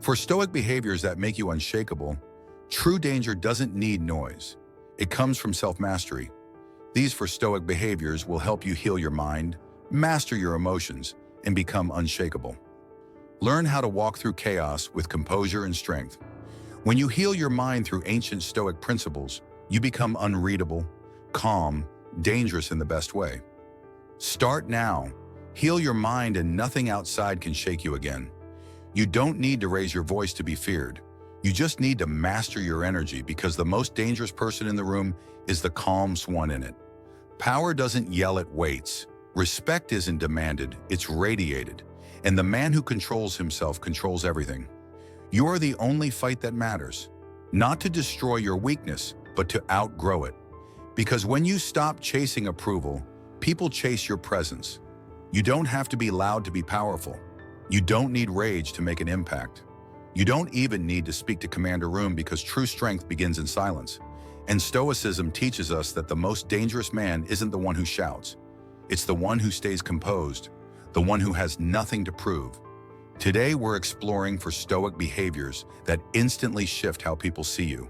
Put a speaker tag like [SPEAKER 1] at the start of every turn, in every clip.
[SPEAKER 1] For Stoic behaviors that make you unshakable, true danger doesn't need noise. It comes from self-mastery. These for Stoic behaviors will help you heal your mind, master your emotions, and become unshakable. Learn how to walk through chaos with composure and strength. When you heal your mind through ancient Stoic principles, you become unreadable, calm, dangerous in the best way. Start now. Heal your mind and nothing outside can shake you again. You don't need to raise your voice to be feared. You just need to master your energy because the most dangerous person in the room is the calmest one in it. Power doesn't yell at weights. Respect isn't demanded, it's radiated. And the man who controls himself controls everything. You're the only fight that matters. Not to destroy your weakness, but to outgrow it. Because when you stop chasing approval, people chase your presence. You don't have to be loud to be powerful. You don't need rage to make an impact. You don't even need to speak to command a room because true strength begins in silence. And Stoicism teaches us that the most dangerous man isn't the one who shouts. It's the one who stays composed, the one who has nothing to prove. Today we're exploring for Stoic behaviors that instantly shift how people see you.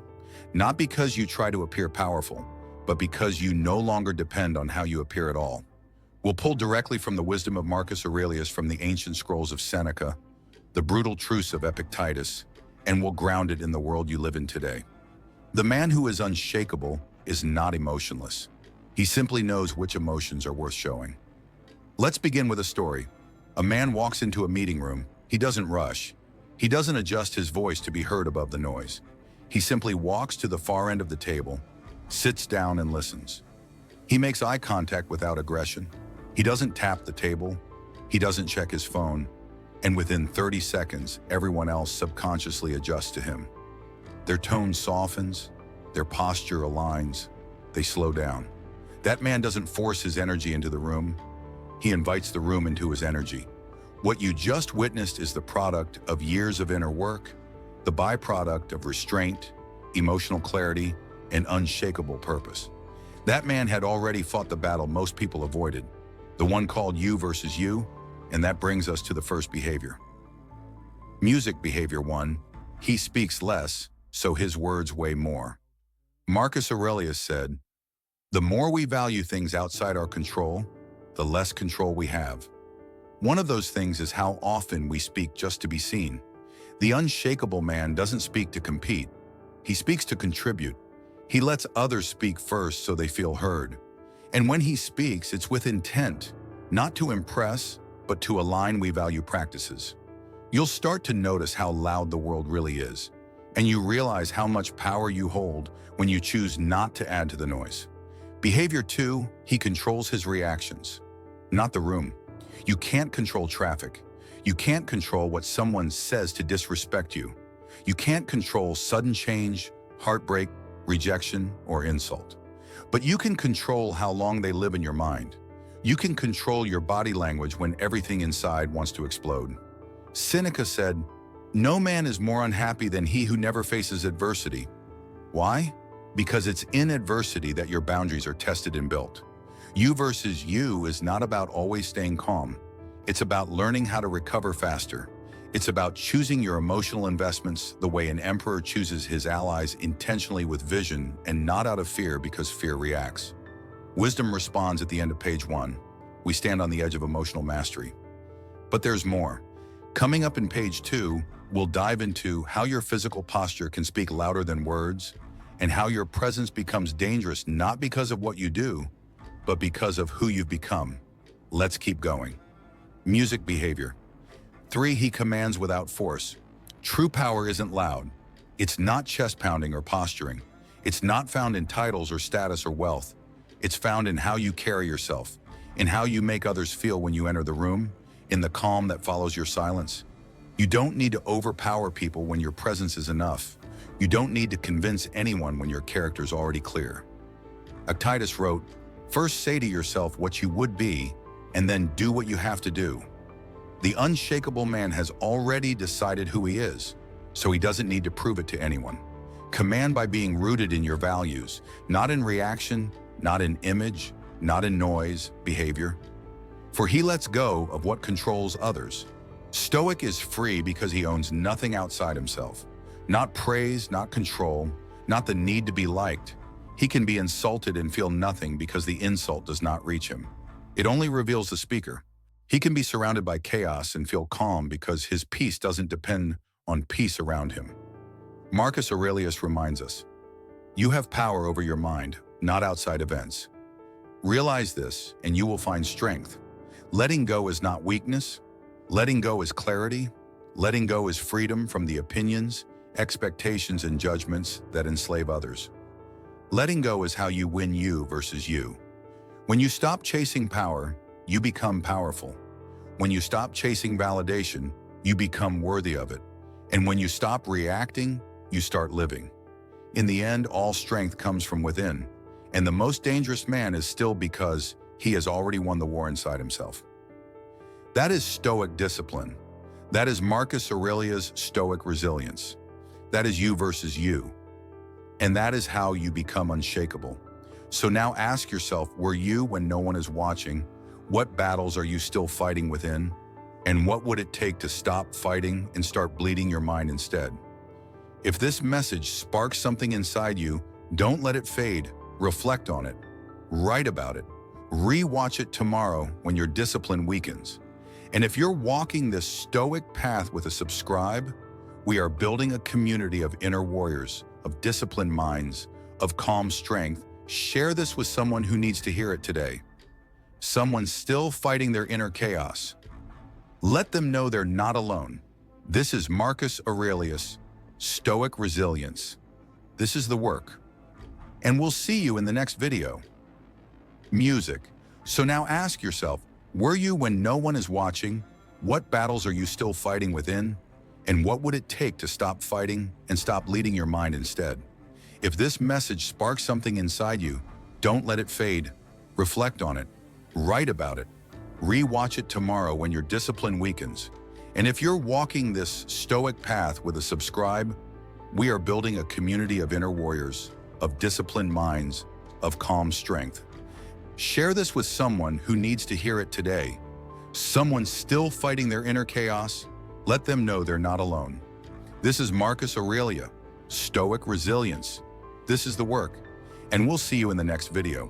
[SPEAKER 1] Not because you try to appear powerful, but because you no longer depend on how you appear at all. We'll pull directly from the wisdom of Marcus Aurelius from the ancient scrolls of Seneca, the brutal truths of Epictetus, and we'll ground it in the world you live in today. The man who is unshakable is not emotionless. He simply knows which emotions are worth showing. Let's begin with a story. A man walks into a meeting room. He doesn't rush. He doesn't adjust his voice to be heard above the noise. He simply walks to the far end of the table, sits down and listens. He makes eye contact without aggression. He doesn't tap the table. He doesn't check his phone. And within 30 seconds, everyone else subconsciously adjusts to him. Their tone softens, their posture aligns, they slow down. That man doesn't force his energy into the room. He invites the room into his energy. What you just witnessed is the product of years of inner work, the byproduct of restraint, emotional clarity, and unshakable purpose. That man had already fought the battle most people avoided, the one called you versus you, and that brings us to the first behavior. Music behavior 1, he speaks less, so his words weigh more. Marcus Aurelius said, "The more we value things outside our control, the less control we have." One of those things is how often we speak just to be seen. The unshakable man doesn't speak to compete. He speaks to contribute. He lets others speak first so they feel heard. And when he speaks, it's with intent, not to impress, but to align we value practices. You'll start to notice how loud the world really is, and you realize how much power you hold when you choose not to add to the noise. Behavior 2, he controls his reactions, not the room. You can't control traffic. You can't control what someone says to disrespect you. You can't control sudden change, heartbreak, rejection, or insult. But you can control how long they live in your mind. You can control your body language when everything inside wants to explode. Seneca said, "No man is more unhappy than he who never faces adversity." Why? Because it's in adversity that your boundaries are tested and built. You versus you is not about always staying calm. It's about learning how to recover faster. It's about choosing your emotional investments the way an emperor chooses his allies, intentionally with vision and not out of fear because fear reacts. Wisdom responds at the end of page 1. We stand on the edge of emotional mastery. But there's more. Coming up in page 2, we'll dive into how your physical posture can speak louder than words and how your presence becomes dangerous not because of what you do, but because of who you've become. Let's keep going. Music behavior. 3, he commands without force. True power isn't loud. It's not chest pounding or posturing. It's not found in titles or status or wealth. It's found in how you carry yourself, in how you make others feel when you enter the room, in the calm that follows your silence. You don't need to overpower people when your presence is enough. You don't need to convince anyone when your character's already clear. Epictetus wrote, "First say to yourself what you would be, and then do what you have to do." The unshakable man has already decided who he is, so he doesn't need to prove it to anyone. Command by being rooted in your values, not in reaction, not in image, not in noise, behavior. For he lets go of what controls others. Stoic is free because he owns nothing outside himself. Not praise, not control, not the need to be liked. He can be insulted and feel nothing because the insult does not reach him. It only reveals the speaker. He can be surrounded by chaos and feel calm because his peace doesn't depend on peace around him. Marcus Aurelius reminds us, you have power over your mind, not outside events. Realize this and you will find strength. Letting go is not weakness. Letting go is clarity. Letting go is freedom from the opinions, expectations, and judgments that enslave others. Letting go is how you win you versus you. When you stop chasing power, you become powerful. When you stop chasing validation, you become worthy of it. And when you stop reacting, you start living. In the end, all strength comes from within, and the most dangerous man is still because he has already won the war inside himself. That is Stoic discipline. That is Marcus Aurelius' Stoic resilience. That is you versus you. And that is how you become unshakable. So now ask yourself, were you when no one is watching? What battles are you still fighting within? And what would it take to stop fighting and start bleeding your mind instead? If this message sparks something inside you, don't let it fade. Reflect on it. Write about it. Re-watch it tomorrow when your discipline weakens. And if you're walking this Stoic path with a subscribe, we are building a community of inner warriors, of disciplined minds, of calm strength. Share this with someone who needs to hear it today. Someone still fighting their inner chaos. Let them know they're not alone. This is Marcus Aurelius, Stoic resilience. This is the work. And we'll see you in the next video. Music. So now ask yourself, were you when no one is watching? What battles are you still fighting within? And what would it take to stop fighting and stop leading your mind instead? If this message sparks something inside you, don't let it fade. Reflect on it. Write about it. Re-watch it tomorrow when your discipline weakens. And if you're walking this Stoic path with a subscribe, we are building a community of inner warriors, of disciplined minds, of calm strength. Share this with someone who needs to hear it today. Someone still fighting their inner chaos. Let them know they're not alone. This is Marcus Aurelius, Stoic resilience. This is the work. And we'll see you in the next video.